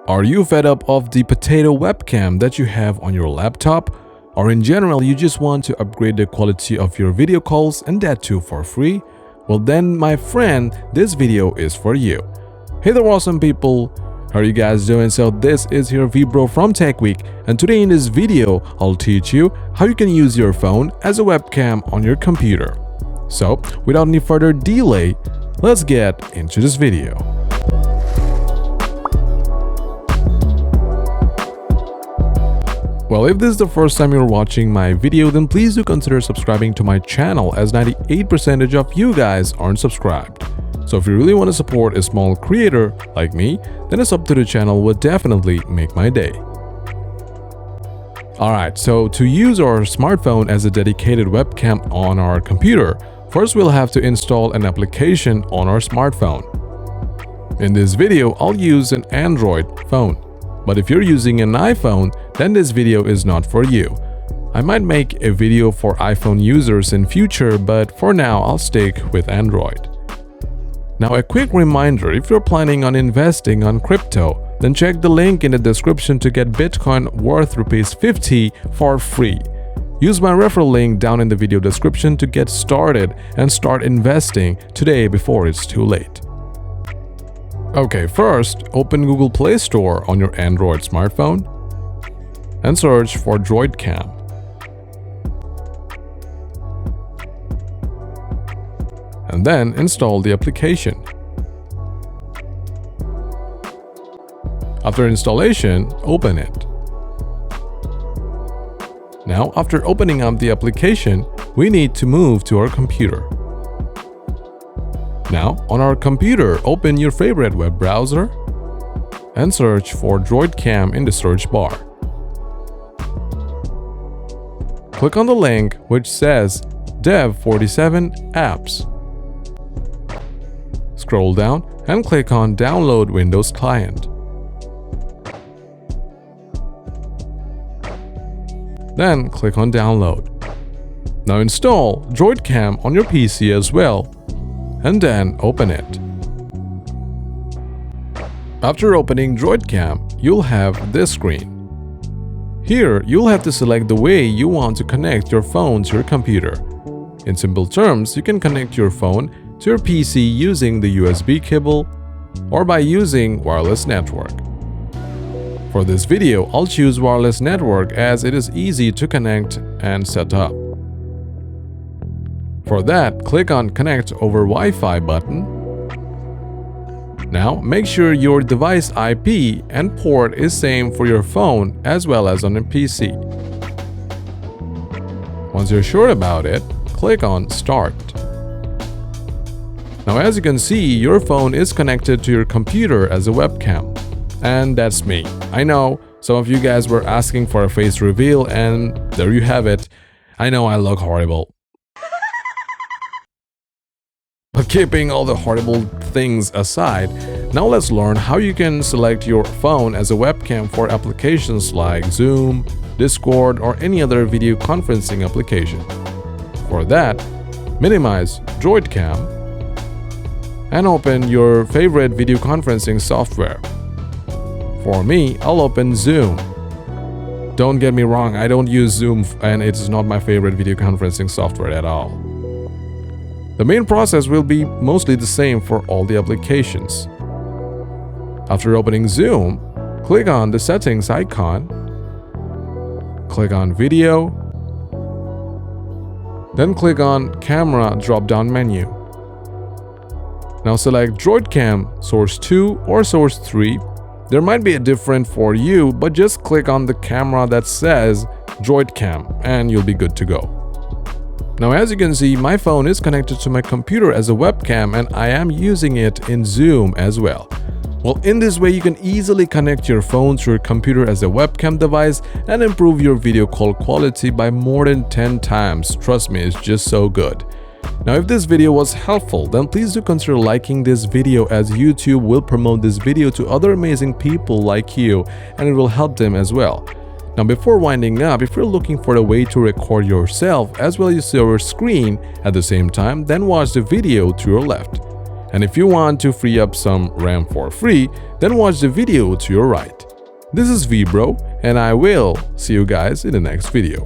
Are you fed up of the potato webcam that you have on your laptop? Or in general, you just want to upgrade the quality of your video calls and that too for free? Well then, my friend, this video is for you. Hey there awesome people, how are you guys doing? So this is your Vbro from Tech Week, and today in this video, I'll teach you how you can use your phone as a webcam on your computer. So without any further delay, let's get into this video. Well, if this is the first time you're watching my video, then please do consider subscribing to my channel, as 98% of you guys aren't subscribed. So if you really want to support a small creator like me, then a sub to the channel would definitely make my day. Alright, so to use our smartphone as a dedicated webcam on our computer, first we'll have to install an application on our smartphone. In this video, I'll use an Android phone. But if you're using an iPhone, then this video is not for you. I might make a video for iPhone users in future, but for now I'll stick with Android. Now a quick reminder, if you're planning on investing on crypto, then check the link in the description to get Bitcoin worth ₹50 for free. Use my referral link down in the video description to get started and start investing today before it's too late. Okay, first, open Google Play Store on your Android smartphone and search for Webcam. And then install the application. After installation, open it. Now, after opening up the application, we need to move to our computer. Now, on our computer, open your favorite web browser and search for Webcam in the search bar. Click on the link which says Dev47 Apps. Scroll down and click on Download Windows Client. Then click on Download. Now install Webcam on your PC as well, and then open it. After opening Webcam, you'll have this screen. Here, you'll have to select the way you want to connect your phone to your computer. In simple terms, you can connect your phone to your PC using the USB cable or by using wireless network. For this video, I'll choose wireless network as it is easy to connect and set up. For that, click on Connect over Wi-Fi button. Now, make sure your device IP and port is same for your phone as well as on a PC. Once you're sure about it, click on Start. Now, as you can see, your phone is connected to your computer as a webcam. And that's me. I know, some of you guys were asking for a face reveal, and there you have it. I know I look horrible. But keeping all the horrible things aside, now let's learn how you can select your phone as a webcam for applications like Zoom, Discord, or any other video conferencing application. For that, minimize Webcam and open your favorite video conferencing software. For me, I'll open Zoom. Don't get me wrong, I don't use Zoom and it's not my favorite video conferencing software at all. The main process will be mostly the same for all the applications. After opening Zoom, click on the settings icon, click on Video, then click on Camera drop-down menu. Now select Webcam Source 2 or Source 3. There might be a different for you, but just click on the camera that says Webcam and you'll be good to go. Now as you can see, my phone is connected to my computer as a webcam and I am using it in Zoom as well. Well, in this way you can easily connect your phone to your computer as a webcam device and improve your video call quality by more than 10 times. Trust me, it's just so good. Now if this video was helpful, then please do consider liking this video, as YouTube will promote this video to other amazing people like you and it will help them as well. Now before winding up, if you're looking for a way to record yourself as well as your screen at the same time, then watch the video to your left. And if you want to free up some RAM for free, then then watch the video to your right. This is VBro, and I will see you guys in the next video.